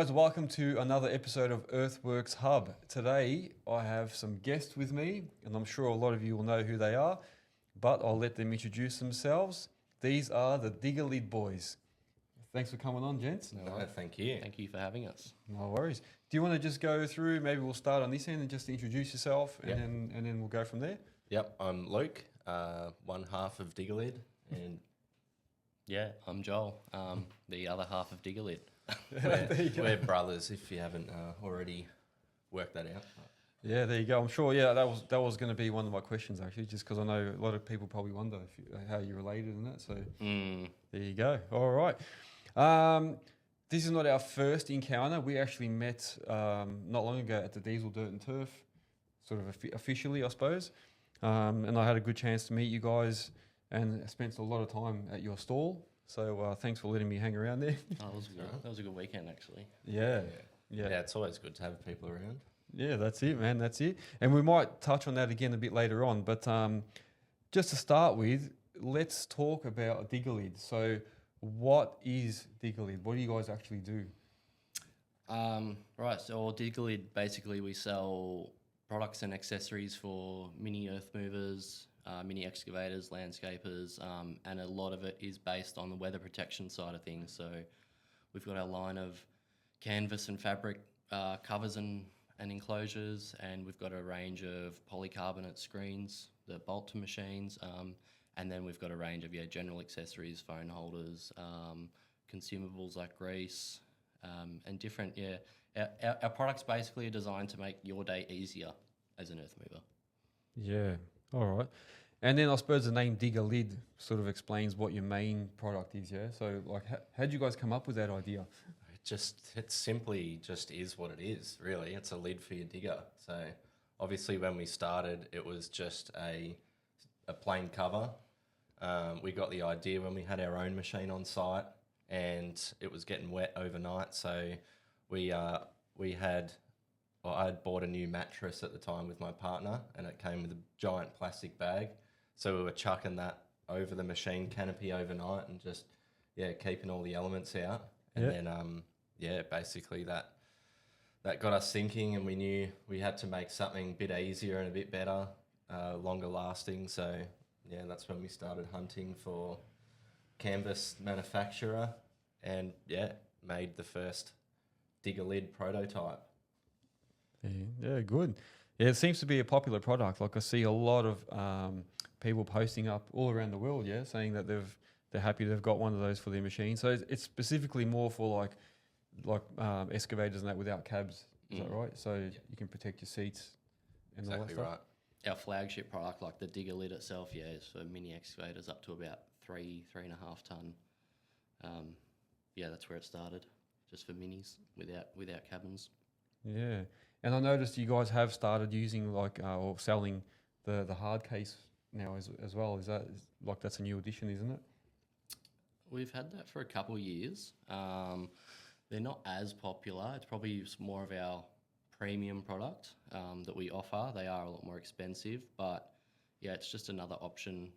guys, welcome to another episode of Earthworks Hub. Today I have some guests with me, and I'm sure a lot of you will know who they are, but I'll let them introduce themselves. These are the Diggerlid boys. Thanks for coming on, gents. No, thank you. Thank you for having us. No worries. Do you want to just go through, maybe we'll start on this end and just introduce yourself and then we'll go from there? Yep, I'm Luke, one half of Diggerlid, and Yeah, I'm Joel, the other half of Diggerlid. we're brothers, if you haven't already worked that out. Yeah, there you go. I'm sure, that was going to be one of my questions actually, just because I know a lot of people probably wonder how you're related and that, so there you go. All right. This is not our first encounter. We actually met not long ago at the Diesel Dirt and Turf, sort of officially, I suppose. And I had a good chance to meet you guys and spent a lot of time at your stall. So thanks for letting me hang around there. That was a good weekend, actually. Yeah, it's always good to have people around. Yeah, that's it, man. That's it. And we might touch on that again a bit later on. But just to start with, let's talk about Diggerlid. So what is Diggerlid? What do you guys actually do? Right, so Diggerlid, basically we sell products and accessories for mini earth movers, mini excavators, landscapers, and a lot of it is based on the weather protection side of things. So we've got our line of canvas and fabric covers and enclosures, and we've got a range of polycarbonate screens that bolt to machines, and then we've got a range of general accessories, phone holders, consumables like grease, and different, Our products basically are designed to make your day easier as an earth mover. Yeah, all right. And then I suppose the name Diggerlid sort of explains what your main product is, yeah? So like, how'd you guys come up with that idea? It simply just is what it is, really. It's a lid for your digger. So obviously when we started, it was just a plain cover. We got the idea when we had our own machine on site and it was getting wet overnight. So I had bought a new mattress at the time with my partner, and it came with a giant plastic bag. So we were chucking that over the machine canopy overnight and just, keeping all the elements out. And then, basically that got us thinking, and we knew we had to make something a bit easier and a bit better, longer lasting. So, that's when we started hunting for canvas manufacturer and, made the first Diggerlid prototype. Yeah, good. Yeah, it seems to be a popular product. Like I see a lot of people posting up all around the world, saying that they're happy they've got one of those for their machine. So it's specifically more for like excavators and that without cabs. Is that right? So you can protect your seats and all that stuff. Right. Our flagship product, like the Diggerlid itself, is for mini excavators up to about 3.5 ton. That's where it started, just for minis without cabins. Yeah, and I noticed you guys have started using or selling the hard case now as well. Is that that's a new addition, isn't it? We've had that for a couple of years. They're not as popular. It's probably more of our premium product that we offer. They are a lot more expensive, but it's just another option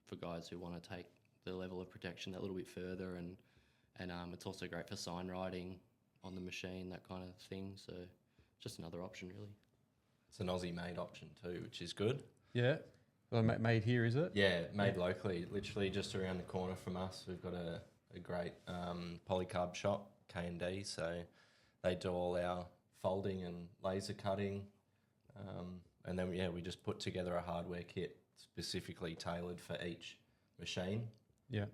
for guys who want to take the level of protection that little bit further, and it's also great for sign writing on the machine, that kind of thing. So just another option, really. It's an Aussie-made option too, which is good. Yeah. Well, made here, is it? Yeah, made locally, literally just around the corner from us. We've got a great polycarb shop, K&D, so they do all our folding and laser cutting. And then, we just put together a hardware kit specifically tailored for each machine. Yeah.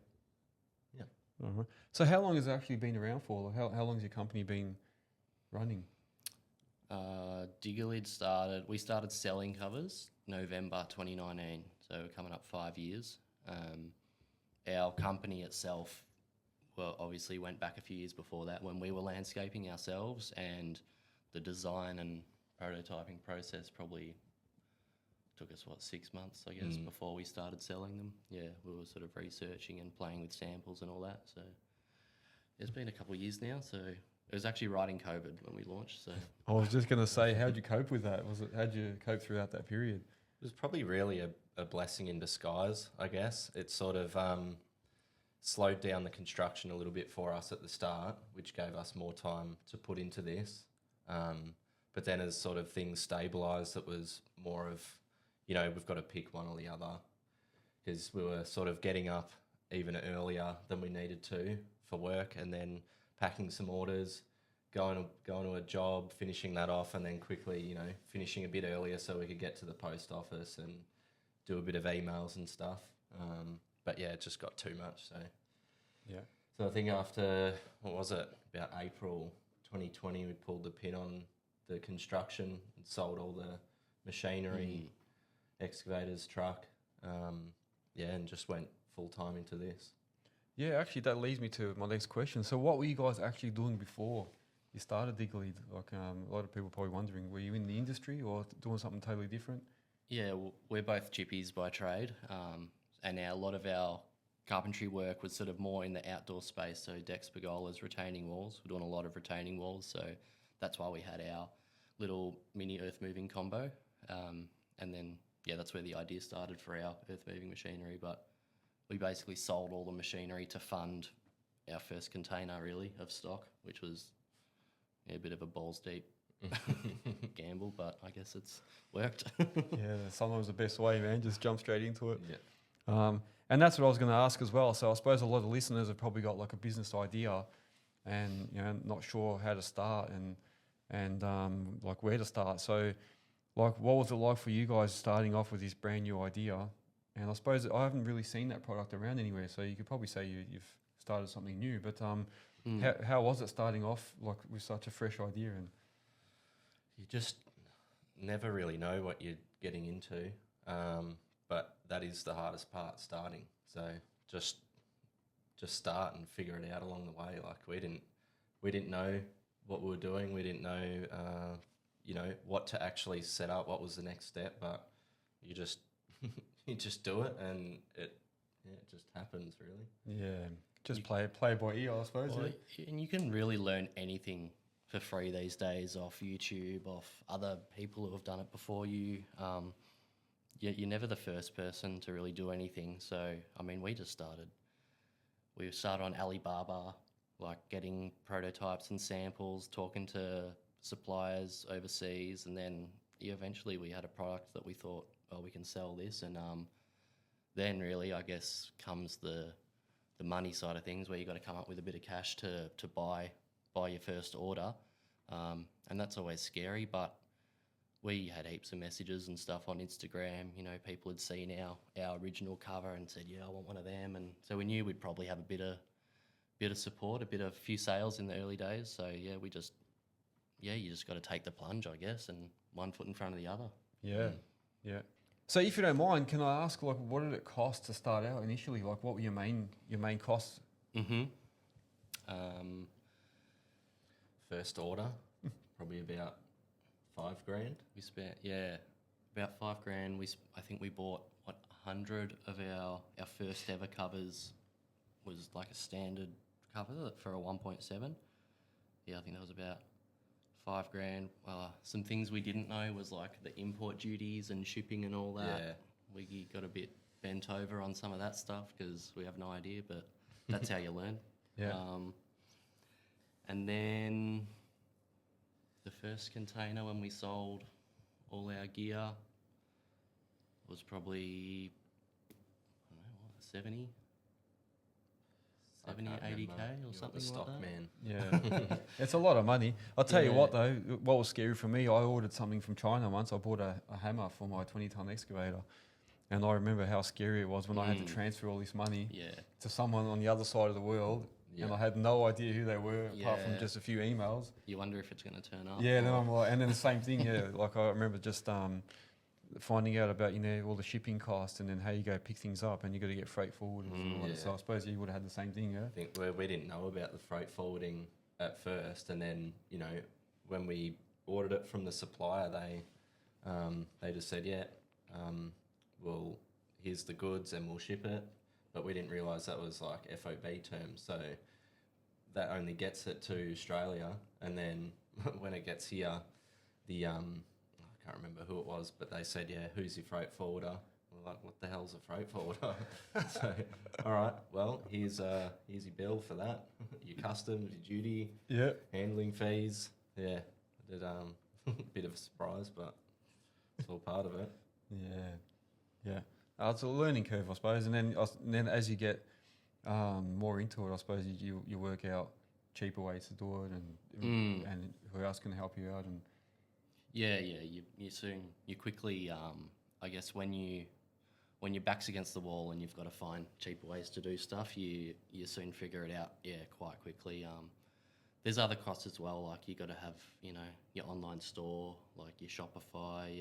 Yeah. Uh-huh. So how long has it actually been around for? How long has your company been running? Diggerlid we started selling covers November 2019, so we're coming up 5 years. Our company itself, obviously went back a few years before that when we were landscaping ourselves, and the design and prototyping process probably took us 6 months, I guess, before we started selling them. We were sort of researching and playing with samples and all that. So it's been a couple of years now. So it was actually right in COVID when we launched. So I was just going to say, how'd you cope with that? How'd you cope throughout that period? It was probably really a blessing in disguise, I guess. It's sort of slowed down the construction a little bit for us at the start, which gave us more time to put into this. But then as sort of things stabilised, it was more of, we've got to pick one or the other, because we were sort of getting up even earlier than we needed to for work, and then packing some orders, going to a job, finishing that off, and then quickly, finishing a bit earlier so we could get to the post office and do a bit of emails and stuff. But yeah, it just got too much. So Yeah. So I think after, what was it, about April 2020, we pulled the pin on the construction and sold all the machinery, excavators, truck, and just went full time into this. Yeah, actually, that leads me to my next question. So what were you guys actually doing before you started Diggerlid? Like a lot of people probably wondering, were you in the industry or doing something totally different? Yeah, we're both chippies by trade, and now a lot of our carpentry work was sort of more in the outdoor space, so decks, pergolas, retaining walls. We're doing a lot of retaining walls, so that's why we had our little mini earth moving combo. And then, that's where the idea started for our earth moving machinery. But we basically sold all the machinery to fund our first container, really, of stock, which was a bit of a balls deep gamble, but I guess it's worked. Yeah, sometimes the best way, man. Just jump straight into it. Yeah. And that's what I was going to ask as well. So I suppose a lot of listeners have probably got like a business idea, and not sure how to start and like where to start. So, like, what was it like for you guys starting off with this brand new idea? And I suppose I haven't really seen that product around anywhere. So you could probably say you've started something new. But how was it starting off like with such a fresh idea? And You just never really know what you're getting into. But that is the hardest part, starting. So just start and figure it out along the way. Like we didn't know what we were doing. We didn't know, what to actually set up. What was the next step? But you just you just do it, and it just happens, really. yeah, just play by ear, I suppose. Well, and you can really learn anything for free these days off YouTube, off other people who have done it before you. You're never the first person to really do anything. So, I mean, we started on Alibaba, like getting prototypes and samples, talking to suppliers overseas, and then eventually we had a product that we thought, well, we can sell this. And then really, I guess, comes the money side of things, where you got to come up with a bit of cash to buy your first order. And that's always scary, but we had heaps of messages and stuff on Instagram. People had seen our original cover and said, yeah, I want one of them. And so we knew we'd probably have a bit of support, a few sales in the early days. So you just got to take the plunge, I guess, and one foot in front of the other. Yeah. So if you don't mind, can I ask, like, what did it cost to start out initially? Like, what were your main costs? First order, probably about $5,000. We spent, about $5,000. I think we bought 100 of our first ever covers. Was like a standard cover for a 1.7. I think that was about $5,000. Some things we didn't know was like the import duties and shipping and all that. Yeah. We got a bit bent over on some of that stuff because we have no idea, but that's how you learn. Yeah. And then the first container when we sold all our gear was probably, 70, 80K or something like that. Man. Yeah, it's a lot of money. I'll tell you what though, what was scary for me, I ordered something from China once. I bought a hammer for my 20-ton excavator, and I remember how scary it was when I had to transfer all this money to someone on the other side of the world, and I had no idea who they were apart from just a few emails. You wonder if it's going to turn up. Yeah, then I'm like, and then the same thing, like I remember just finding out about all the shipping costs and then how you go pick things up, and you got to get freight forwarders and all that. So I suppose you would have had the same thing. I think we didn't know about the freight forwarding at first, and then when we ordered it from the supplier, they just said, well, here's the goods and we'll ship it. But we didn't realise that was like FOB terms, so that only gets it to Australia, and then when it gets here, I can't remember who it was, but they said, who's your freight forwarder? We're like, what the hell's a freight forwarder? So, all right, well, here's your bill for that. Your customs, your duty, handling fees. Yeah, I did a bit of a surprise, but it's all part of it. Yeah. It's a learning curve, I suppose, and then as you get more into it, I suppose you work out cheaper ways to do it, and who else can help you out, and you quickly, I guess when your back's against the wall and you've got to find cheaper ways to do stuff, you soon figure it out, quite quickly. There's other costs as well, like you got to have, your online store, like your Shopify,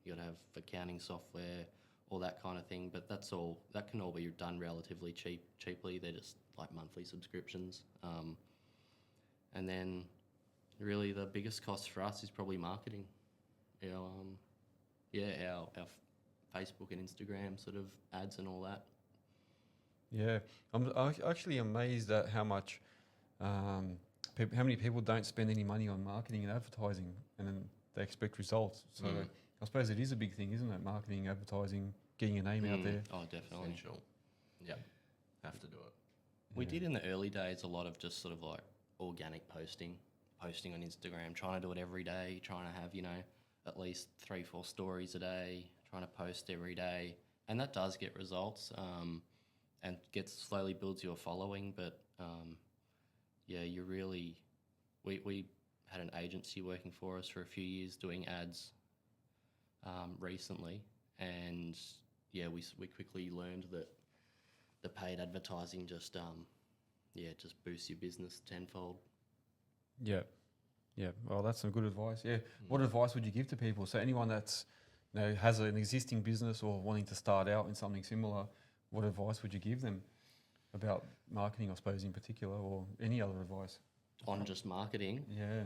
you got to have accounting software, all that kind of thing. But that can all be done relatively cheaply. They're just like monthly subscriptions. And then really the biggest cost for us is probably marketing. Our Facebook and Instagram sort of ads and all that. Yeah, I'm actually amazed at how much, how many people don't spend any money on marketing and advertising, and then they expect results. So I suppose it is a big thing, isn't it? Marketing, advertising, getting your name out there. Oh, definitely. Essential. Yeah, have to do it. We did in the early days a lot of just sort of like organic posting on Instagram, trying to do it every day, trying to have, at least 3-4 stories a day, trying to post every day. And that does get results, and slowly builds your following. But we had an agency working for us for a few years doing ads recently, and we quickly learned that the paid advertising just boosts your business tenfold. Yeah. Well, that's some good advice. Yeah. What advice would you give to people? So anyone that's has an existing business or wanting to start out in something similar, what advice would you give them about marketing, I suppose, in particular, or any other advice? On just marketing? Yeah.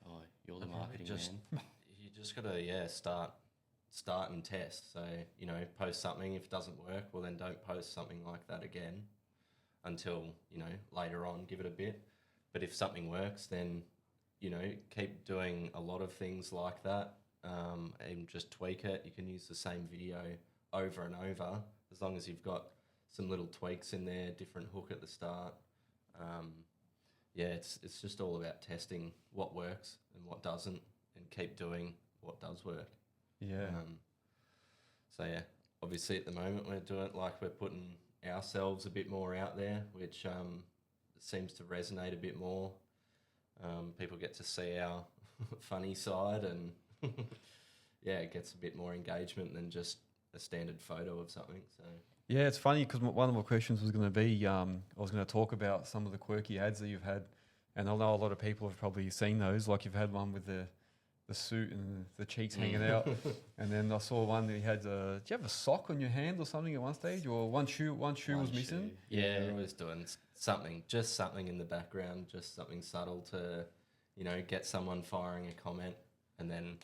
Oh, you're the marketing man. You just got to, start and test. So, post something. If it doesn't work, well, then don't post something like that again until, later on, give it a bit. But if something works, then, keep doing a lot of things like that, and just tweak it. You can use the same video over and over, as long as you've got some little tweaks in there, different hook at the start. It's just all about testing what works and what doesn't, and keep doing what does work. Yeah. Obviously at the moment we're doing it like we're putting ourselves a bit more out there, which seems to resonate a bit more. People get to see our funny side, and it gets a bit more engagement than just a standard photo of something. So yeah, it's funny because one of my questions was going to be, I was going to talk about some of the quirky ads that you've had, and I know a lot of people have probably seen those. Like you've had one with the suit and the cheeks hanging out, and then I saw one that you had. Did you have a sock on your hand or something at one stage, or one shoe was missing? Yeah, we're always doing something, just something in the background, just something subtle to, get someone firing a comment, and then,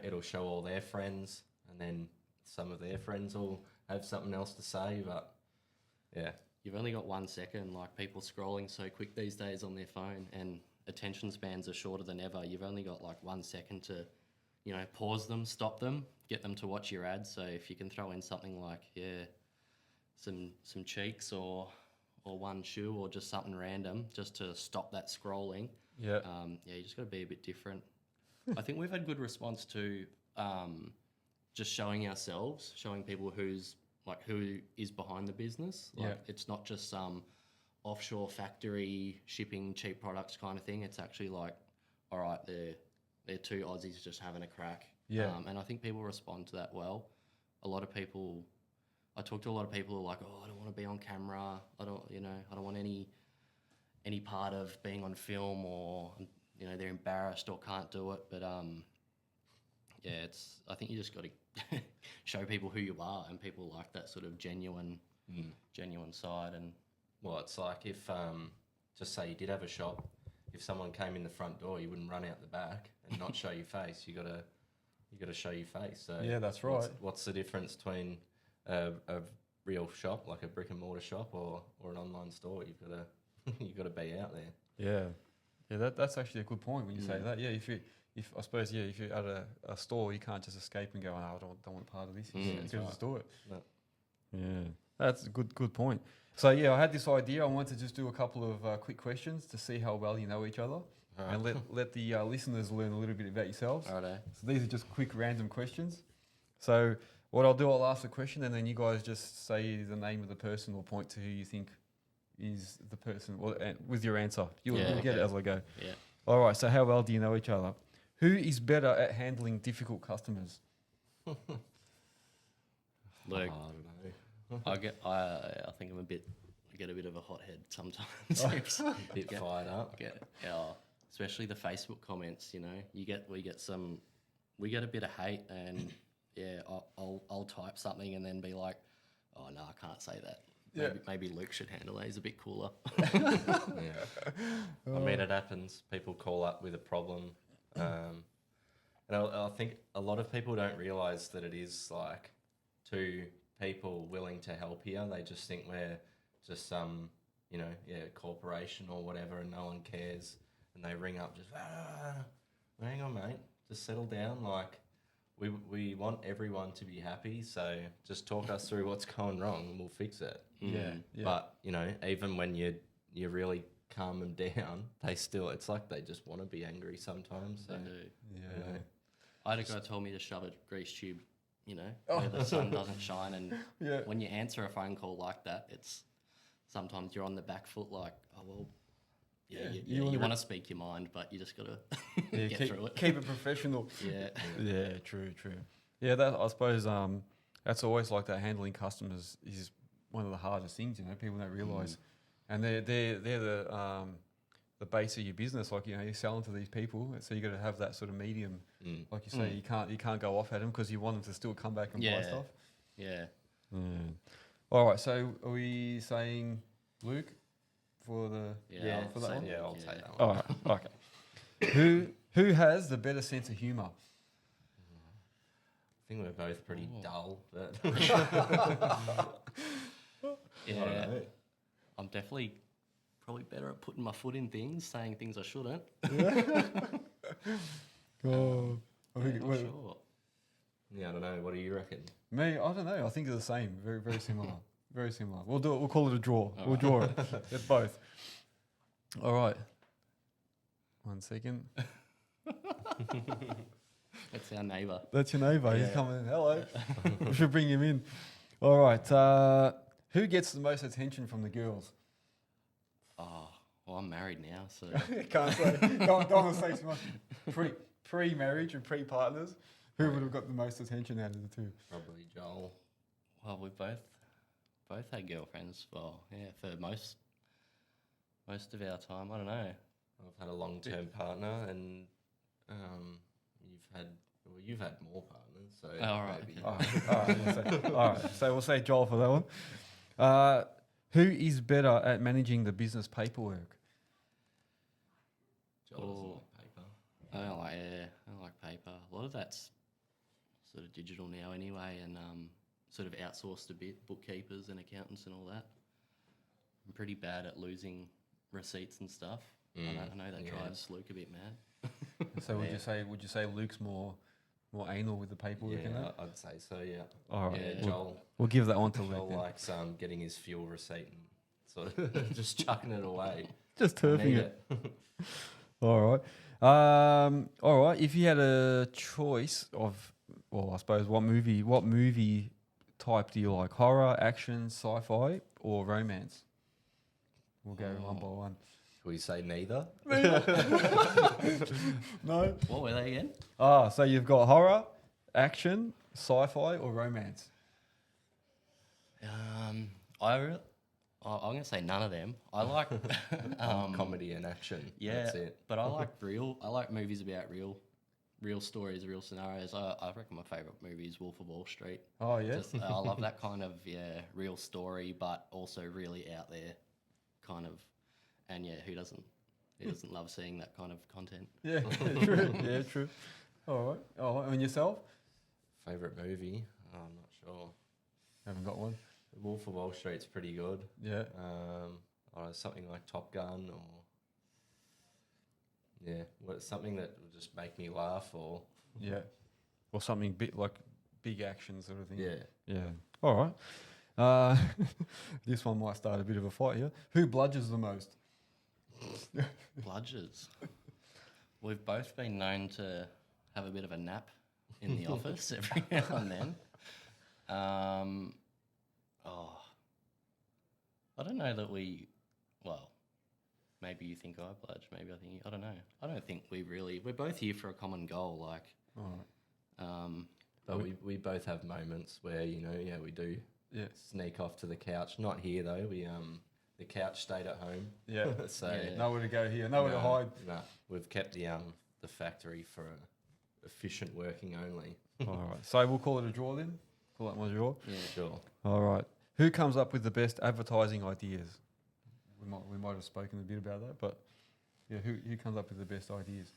it'll show all their friends, and then some of their friends will have something else to say. But yeah, you've only got 1 second. Like people scrolling so quick these days on their phone, and attention spans are shorter than ever. You've only got like 1 second to, pause them, stop them, get them to watch your ad. So if you can throw in something like, some cheeks or one shoe or just something random just to stop that scrolling. Yeah. You just got to be a bit different. I think we've had good response to just showing ourselves, showing people who is behind the business. Like it's not just some offshore factory shipping cheap products kind of thing. It's actually like, all right, they're two Aussies just having a crack. Yeah. And I think people respond to that well. I talk to a lot of people who are like, oh, I don't want to be on camera. I don't want any part of being on film, or, they're embarrassed or can't do it. But, I think you just got to show people who you are, and people like that sort of genuine side. And well, it's like if, just say you did have a shop, if someone came in the front door, you wouldn't run out the back and not show your face. You got to show your face. So yeah, that's right. What's the difference between a real shop, like a brick and mortar shop, or an online store? You've got to be out there. Yeah. Yeah, that's actually a good point when you say that. Yeah, if I suppose if you're at a store, you can't just escape and go, "Oh, I don't want part of this." You can just do it. No. Yeah, that's a good point. So yeah, I had this idea. I wanted to just do a couple of quick questions to see how well you know each other, and let the listeners learn a little bit about yourselves. Righto. So these are just quick random questions. So what I'll do, I'll ask the question, and then you guys just say the name of the person or point to who you think is the person. Well, and with your answer, you'll get it as I go. Yeah. All right. So how well do you know each other? Who is better at handling difficult customers? Look, I don't know. I think I get a bit of a hot head sometimes. A bit fired up. Especially the Facebook comments. You know, we get a bit of hate, and I'll type something and then be like, oh no, I can't say that. Yeah. Maybe Luke should handle it. He's a bit cooler. Yeah. I mean, it happens. People call up with a problem. And I think a lot of people don't realise that it is like two people willing to help here. They just think we're just some, corporation or whatever, and no one cares. And they ring up just, hang on, mate, just settle down. Like, we want everyone to be happy, so just talk us through what's going wrong and we'll fix it. Yeah. But, even when you really calm them down, it's like they just want to be angry sometimes. So, They do. Yeah. I had a guy told me to shove a grease tube, where the sun doesn't shine. And when you answer a phone call like that, it's sometimes you're on the back foot like, oh, well, you want to speak your mind, but you just got to get through it. Keep it professional. Yeah. True. Yeah, that I suppose that's always like that. Handling customers is one of the hardest things, people don't realise. And they're the base of your business. Like, you're selling to these people, so you got to have that sort of medium. Like you say, you can't go off at them because you want them to still come back and buy stuff. Yeah. All right, so are we saying Luke for the for that one? Yeah, I'll take that one. All right, okay. Who has the better sense of humour? I think we're both pretty dull, but Yeah. I'm definitely probably better at putting my foot in things, saying things I shouldn't. Oh, Not sure. yeah, I don't know. What do you reckon? me, I don't know. I think they're the same. Very, very similar. Very similar. We'll do it. We'll call it a draw. We'll draw it. It's both. All right. 1 second. That's our neighbour. That's your neighbour. He's coming in. Hello. We should bring him in. All right. Who gets the most attention from the girls? Oh, well, I'm married now, so Can't say. Don't want to say too much. Pre-marriage and pre-partners. Who would have got the most attention out of the two? Probably Joel. well, we've both had girlfriends. Well, yeah, for most of our time. I don't know. I've had a long-term partner, and you've had more partners, so All right. maybe. All right. So we'll say Joel for that one. Who is better at managing the business paperwork? Joel doesn't like paper. I don't like paper. A lot of that's sort of digital now anyway, and sort of outsourced a bit, bookkeepers and accountants and all that. I'm pretty bad at losing receipts and stuff. I know that drives Luke a bit mad. So would you say Luke's more anal with the paperwork and Yeah, that? I'd say so. Yeah. All right. Yeah, We'll, Joel. we'll give that one to Joel Luke. Then. likes getting his fuel receipt and sort of just chucking it away. Just turfing Need it. All right. All right. If you had a choice of, well, I suppose what movie type do you like? Horror, action, sci-fi, or romance? We'll go one by one. Should we say neither? No. What were they again? So you've got horror, action, sci-fi, or romance. I'm gonna say none of them. I like Comedy and action. yeah, That's it. but I like movies about real stories, real scenarios. I reckon my favourite movie is Wolf of Wall Street. Oh yeah. I love that kind of real story, but also really out there kind of. And who doesn't love seeing that kind of content? Yeah, true. Yeah, true. All right. And yourself? Favorite movie? Oh, I'm not sure. Haven't got one. Wolf of Wall Street's pretty good. Yeah. Or something like Top Gun, or Yeah, something that will just make me laugh, or Yeah. Or something big, like big action sort of thing. yeah. Yeah. All right. This one might start a bit of a fight here. Who bludgers the most? Bludgers. We've both been known to have a bit of a nap in the office every now and then. I don't know that we. Well, maybe you think I bludge. Maybe I think I don't know. I don't think we really. We're both here for a common goal. Like, All right. But we both have moments where we do sneak off to the couch. Not here though. We the couch stayed at home. Yeah. So Yeah. Nowhere to go here. Nowhere to hide. No, we've kept the factory for efficient working only. All right. So we'll call it a draw then. Call that one a draw. yeah. Sure. All right. Who comes up with the best advertising ideas? We might have spoken a bit about that, but yeah, who comes up with the best ideas?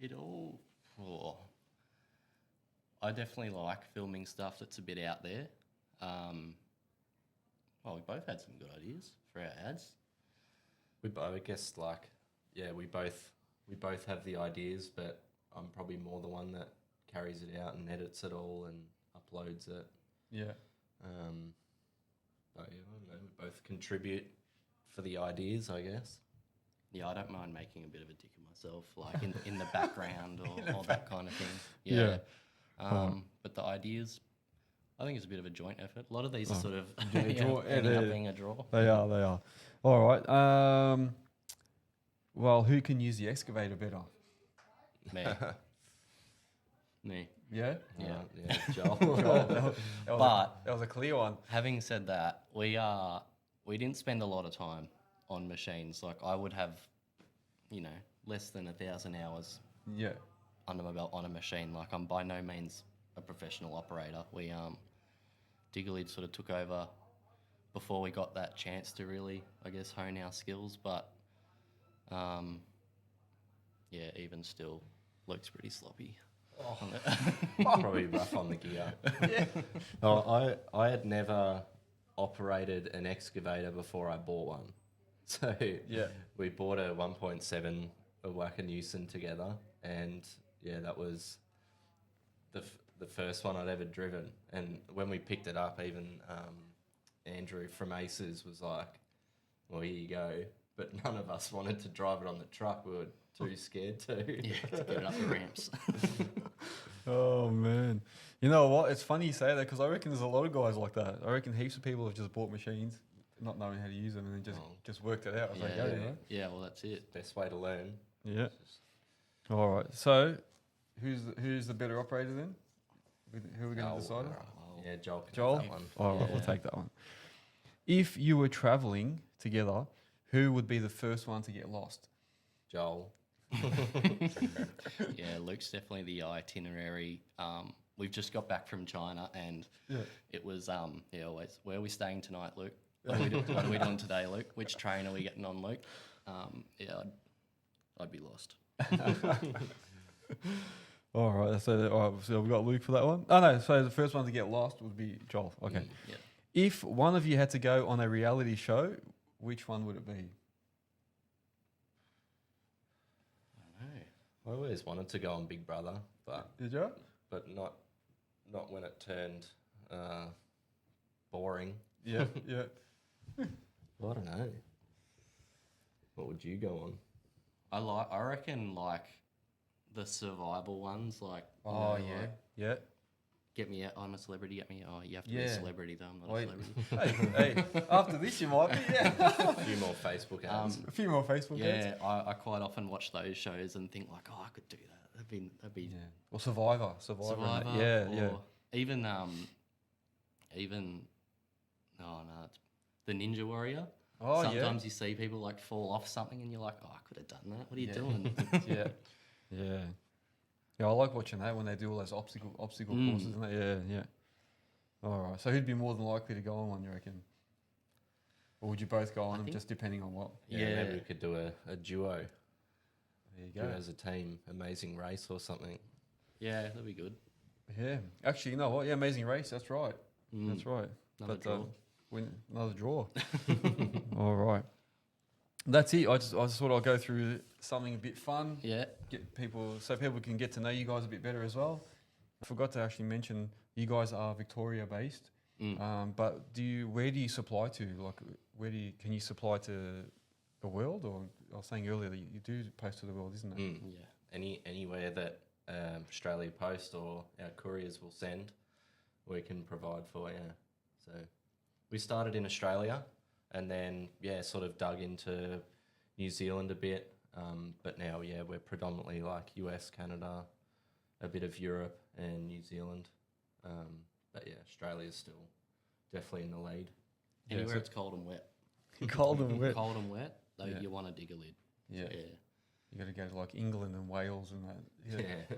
It all. Oh, I definitely like filming stuff that's a bit out there. Well, we both had some good ideas for our ads. I guess we both have the ideas, but I'm probably more the one that carries it out and edits it all and uploads it. Yeah. But yeah, I don't know. We both contribute for the ideas, I guess. Yeah, I don't mind making a bit of a dick of myself, like in the background or that kind of thing. Yeah. But the ideas, I think it's a bit of a joint effort. A lot of these are sort of draw- ending up being a draw. They are. All right. Well, who can use the excavator better? Me. Yeah. Yeah. Yeah, Joel. That was a clear one. Having said that, we didn't spend a lot of time on machines. Like I would have, less than 1,000 hours Yeah. under my belt on a machine. Like I'm by no means a professional operator. We Diggerlid sort of took over before we got that chance to really, I guess, hone our skills. But even still, Luke's pretty sloppy. Probably rough on the gear. Yeah. I had never operated an excavator before I bought one. So we bought a 1.7 a Wackenewson together, and that was the first one I'd ever driven. And when we picked it up, even Andrew from Aces was like, "Well, here you go." But none of us wanted to drive it on the truck. We were too scared to. Yeah, to get it up the ramps. Oh man, you know what? It's funny you say that because I reckon there's a lot of guys like that. I reckon heaps of people have just bought machines, not knowing how to use them, and then just worked it out. As they go, Yeah, well, that's it. Best way to learn. Yeah. All right. So, who's the better operator then? Who are we going to decide? Yeah, Joel. Joel. That one. All right, we'll take that one. If you were traveling together, who would be the first one to get lost? Joel. Yeah, Luke's definitely the itinerary. We've just got back from China, and it was always, where are we staying tonight, Luke? What are we doing today, Luke? Which train are we getting on, Luke? I'd be lost. All right, so we've got Luke for that one. Oh no, so the first one to get lost would be Joel. Okay. Yeah. If one of you had to go on a reality show, which one would it be? I don't know. I always wanted to go on Big Brother, but Did you? not when it turned boring. Yeah, yeah. I don't know. What would you go on? I reckon like the survival ones, like Oh yeah. get me out. I'm a celebrity. Get me. Oh, you have to be a Yeah. celebrity though. I'm not Wait. a celebrity. hey, after this you might be. Yeah. A few more Facebook ads. A few more Facebook ads. Yeah, I quite often watch those shows and think like, oh, I could do that. That'd be Yeah. Or Survivor. Survivor. Yeah, or yeah. Even it's the Ninja Warrior. Oh Sometimes you see people like fall off something and you're like, oh, I could have done that. What are you doing? yeah. Yeah. Yeah, I like watching that when they do all those obstacle courses and that. Yeah, yeah. All right. So who'd be more than likely to go on one, you reckon? Or would you both go on them just depending on what? Yeah, maybe we could do a duo. There you Do go. as a team, Amazing Race or something. Yeah, that'd be good. Yeah. Actually, you know what? Yeah, Amazing Race. That's right. That's right. Another draw. Another draw. All right. That's it. I just thought I'd go through something a bit fun. Yeah. Get people so people can get to know you guys a bit better as well. I forgot to actually mention you guys are Victoria based. But where do you supply to? Like, can you supply to the world? Or I was saying earlier that you do post to the world, isn't it? Yeah. Anywhere that Australia Post or our couriers will send, we can provide for. Yeah. So we started in Australia, and then sort of dug into New Zealand a bit. But now we're predominantly like US, Canada, a bit of Europe and New Zealand. But Australia's still definitely in the lead. Anywhere it's cold and wet. Cold and wet. Cold and wet, though you want a Diggerlid. Yeah. So, You got to go to like England and Wales and that.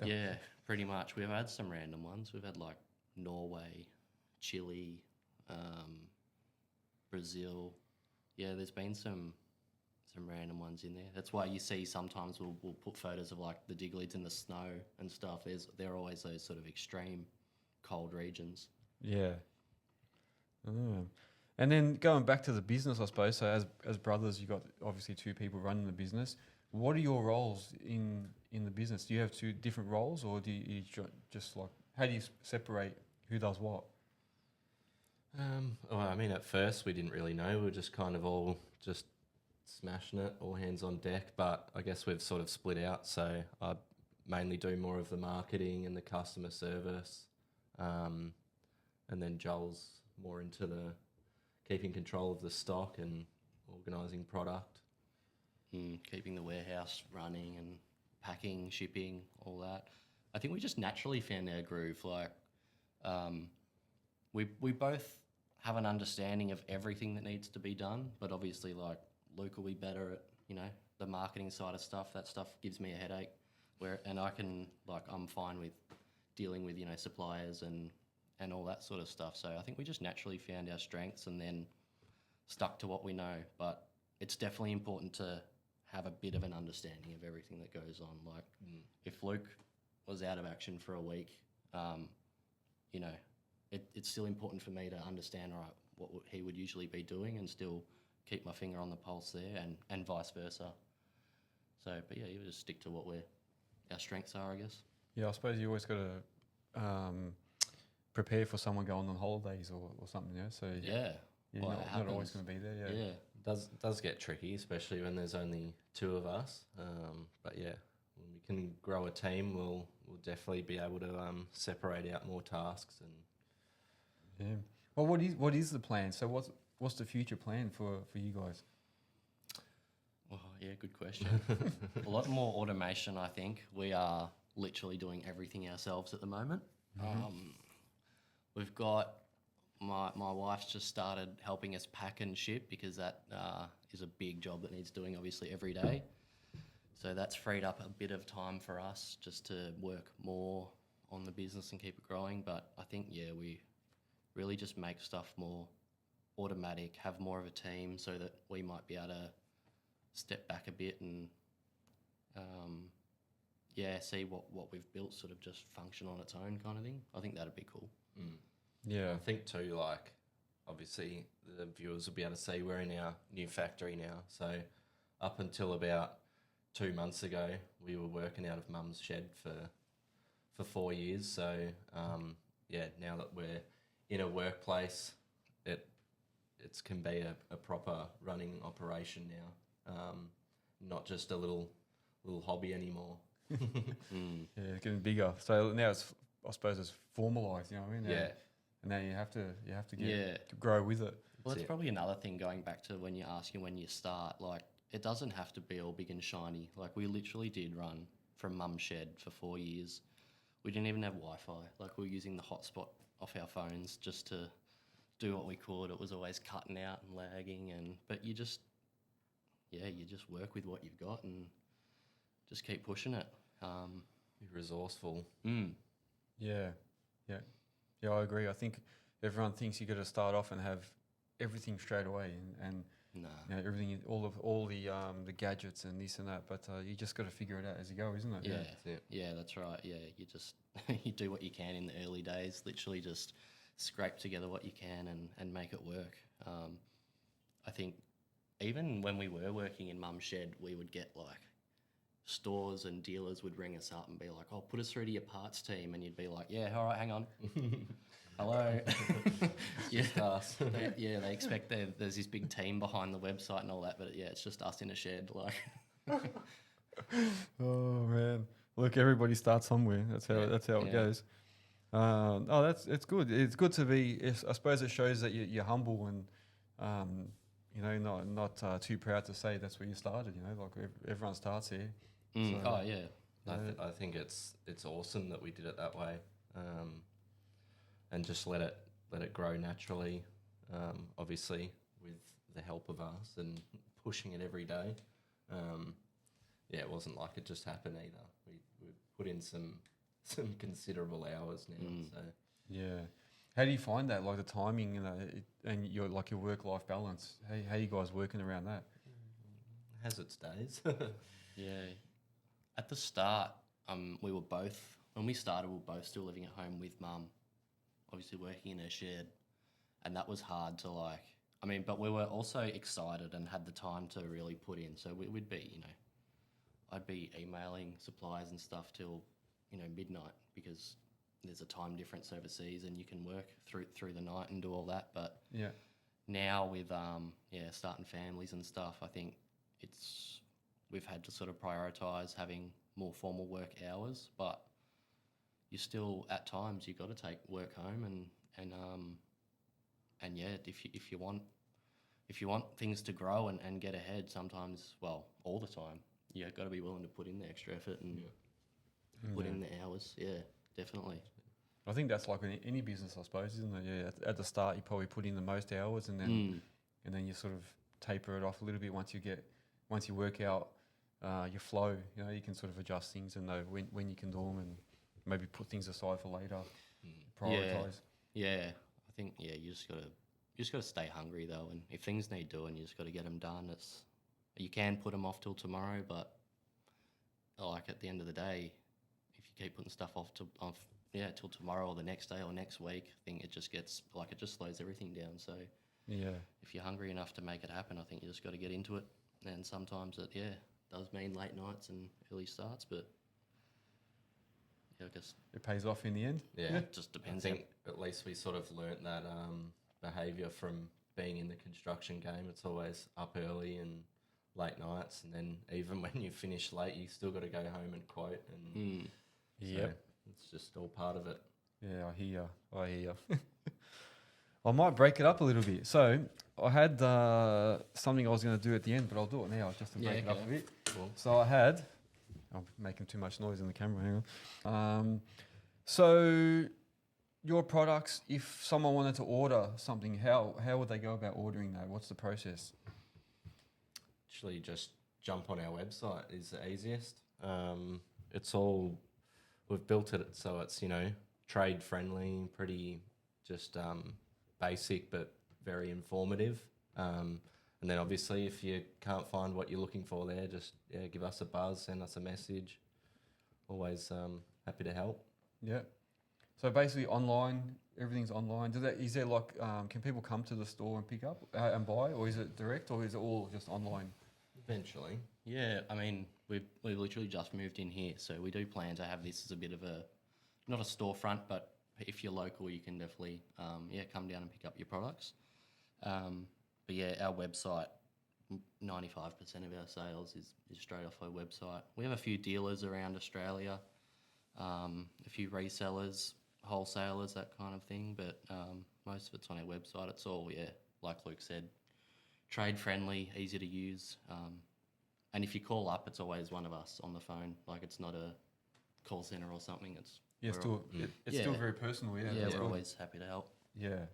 Yeah, pretty much. We've had some random ones. We've had like Norway, Chile, Brazil. Yeah, there's been some random ones in there. That's why you see sometimes we'll put photos of like the Diggerlids in the snow and stuff. There are always those sort of extreme cold regions. Yeah. And then going back to the business, I suppose. So as brothers, you got obviously two people running the business. What are your roles in the business? Do you have two different roles, or do you just like how do you separate who does what? Well, I mean, at first we didn't really know. We were just kind of all just smashing it, all hands on deck. But I guess we've sort of split out. So I mainly do more of the marketing and the customer service, and then Joel's more into the keeping control of the stock and organising product. Keeping the warehouse running and packing, shipping, all that. I think we just naturally found our groove. Like, we both have an understanding of everything that needs to be done, but obviously, like, Luke will be better at, the marketing side of stuff. That stuff gives me a headache. And I can, like, I'm fine with dealing with, suppliers and all that sort of stuff. So I think we just naturally found our strengths and then stuck to what we know. But it's definitely important to have a bit of an understanding of everything that goes on. Like, if Luke was out of action for a week, it's still important for me to understand, all right, what he would usually be doing and still keep my finger on the pulse there and vice versa. So, but you just stick to what our strengths are, I guess. Yeah, I suppose you always got to prepare for someone going on holidays or something, So you're not always going to be there, yeah. Does get tricky, especially when there's only two of us. But when we can grow a team, we'll definitely be able to separate out more tasks. And well, what is the plan? So what's the future plan for you guys? Oh, yeah, good question. A lot more automation, I think. We are literally doing everything ourselves at the moment. We've got my wife's just started helping us pack and ship because that is a big job that needs doing obviously every day. So that's freed up a bit of time for us just to work more on the business and keep it growing. But I think, we really just make stuff more automatic, have more of a team so that we might be able to step back a bit and see what we've built sort of just function on its own kind of thing. I think that'd be cool. Yeah, I think too, like, obviously the viewers will be able to see we're in our new factory now. So up until about 2 months ago, we were working out of Mum's shed for 4 years. So now that we're in a workplace, it can be a proper running operation now, not just a little hobby anymore. Yeah, it's getting bigger. So now I suppose it's formalised. You know what I mean? Yeah. And now you have to grow with it. Well, that's probably another thing going back to when you're asking when you start. Like, it doesn't have to be all big and shiny. Like, we literally did run from Mum's shed for 4 years. We didn't even have Wi-Fi. Like, we were using the hotspot off our phones just to do what we could. It was always cutting out and lagging, but you just work with what you've got and just keep pushing it. Be resourceful. Yeah, I agree. I think everyone thinks you got to start off and have everything straight away, and everything, all the gadgets and this and that. But you just got to figure it out as you go, isn't it? Yeah, that's right. Yeah, you just you do what you can in the early days. Literally, just scrape together what you can and make it work. I think even when we were working in Mum's shed, we would get like stores and dealers would ring us up and be like, "Oh, put us through to your parts team," and you'd be like, "Yeah, all right, hang on, hello." Yeah, they expect there's this big team behind the website and all that, but yeah, it's just us in a shed, like. Oh man, look, everybody starts somewhere. That's how it goes. It's good. It's good to be. I suppose it shows that you're humble and not too proud to say that's where you started. Like everyone starts here. Mm. So, Oh yeah. I think it's awesome that we did it that way, and just let it grow naturally. Obviously, with the help of us and pushing it every day. It wasn't like it just happened either. We put in some considerable hours now. So yeah. How do you find that, like the timing and your work-life balance? How you guys working around that? has its days. Yeah. At the start, we were both, when we started, we were both still living at home with Mum, obviously working in her shed. And that was hard to but we were also excited and had the time to really put in. So we'd be, I'd be emailing suppliers and stuff till, midnight because there's a time difference overseas and you can work through the night and do all that. But yeah, now with starting families and stuff, I think we've had to sort of prioritise having more formal work hours, but you still at times you got to take work home and if you want things to grow and get ahead, sometimes, well, all the time, you've got to be willing to put in the extra effort and put in the hours. Yeah, definitely. I think that's like in any business, I suppose, isn't it? Yeah, at the start you probably put in the most hours, and then you sort of taper it off a little bit once you work out your flow. You can sort of adjust things and know when you can do them, and maybe put things aside for later. Prioritize. Yeah, I think you just gotta stay hungry though, and if things need doing, you just got to get them done. You can put them off till tomorrow, but at the end of the day, if you keep putting stuff off till tomorrow or the next day or next week, I think it just gets it just slows everything down. So if you're hungry enough to make it happen, I think you just got to get into it. And sometimes it does mean late nights and early starts, but I guess it pays off in the end. Yeah, it just depends. I think at least we sort of learnt that behaviour from being in the construction game. It's always up early and late nights, and then even when you finish late, you still got to go home and quote. And it's just all part of it. Yeah, I hear. I might break it up a little bit. So I had something I was going to do at the end, but I'll do it now just to break it up a bit. Cool. So I'm making too much noise in the camera. Hang on. So your products, if someone wanted to order something, how would they go about ordering that? What's the process? Actually, just jump on our website is the easiest. We've built it so it's trade friendly, pretty just basic but very informative. And then obviously if you can't find what you're looking for there, just give us a buzz, send us a message. Always happy to help. Yeah. So basically online, everything's online. Is there can people come to the store and pick up and buy, or is it direct, or is it all just online? Eventually. Yeah, we've literally just moved in here, so we do plan to have this as a bit of not a storefront, but if you're local, you can definitely come down and pick up your products. But yeah, our website, 95% of our sales is straight off our website. We have a few dealers around Australia, a few resellers, wholesalers, that kind of thing, but most of it's on our website. It's all, like Luke said, trade friendly, easy to use. And if you call up, it's always one of us on the phone. It's not a call center or something. It's still very personal. We're always happy to help. Yeah.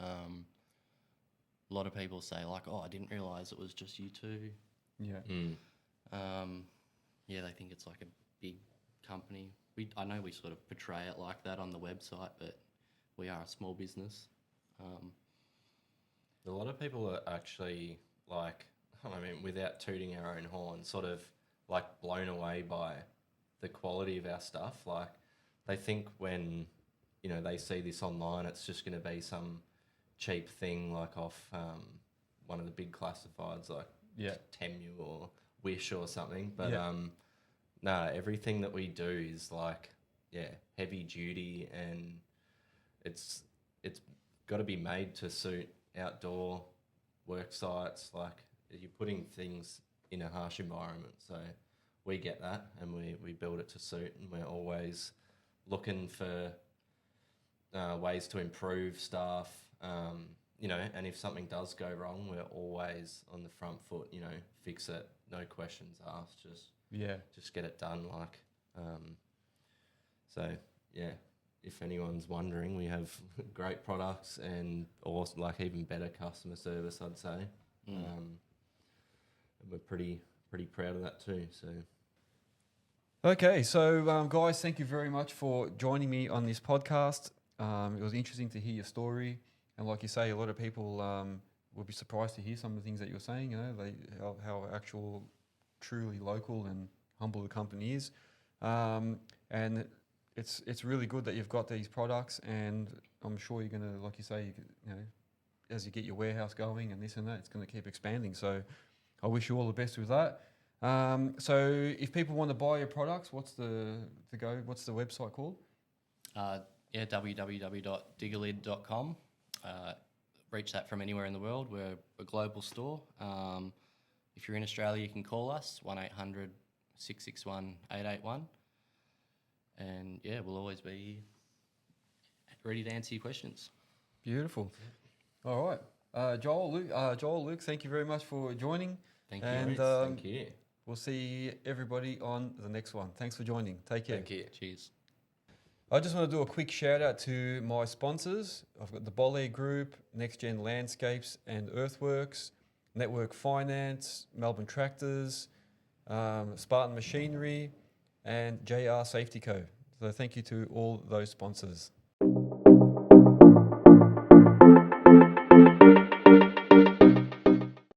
A lot of people say I didn't realise it was just you two. Yeah. They think it's like a big company. I know we sort of portray it like that on the website, but we are a small business. A lot of people are actually without tooting our own horn, sort of blown away by the quality of our stuff. They think when, they see this online, it's just going to be some cheap thing off one of the big classifieds like Yeah. Temu or Wish or something. But Yeah. no, everything that we do is like, heavy duty, and it's got to be made to suit outdoor work sites. Like, you're putting things in a harsh environment, so we get that, and we build it to suit, and we're always looking for ways to improve stuff, and if something does go wrong, we're always on the front foot, fix it, no questions asked, just get it done. Like, if anyone's wondering, we have great products and also like even better customer service, I'd say. And we're pretty proud of that too. So. Okay, so guys, thank you very much for joining me on this podcast. It was interesting to hear your story, and like you say, a lot of people will be surprised to hear some of the things that you're saying. How actual, truly local and humble the company is, and it's really good that you've got these products, and I'm sure you're gonna, like you say, as you get your warehouse going and this and that, it's going to keep expanding. So I wish you all the best with that. So if people want to buy your products, what's the website called? www.diggerlid.com. Reach that from anywhere in the world. We're a global store. If you're in Australia, you can call us, 1800 661 881. And we'll always be ready to answer your questions. Beautiful. All right. Joel, Luke, thank you very much for joining. Thank you. And Thank you. we'll see everybody on the next one. Thanks for joining. Take care. Thank you. Cheers. I just want to do a quick shout out to my sponsors. I've got the Bole Group, Nexgen Landscapes and Earthworks, Network Finance, Melbourne Tractors, Spartan Machinery, and JR Safety Co. So thank you to all those sponsors.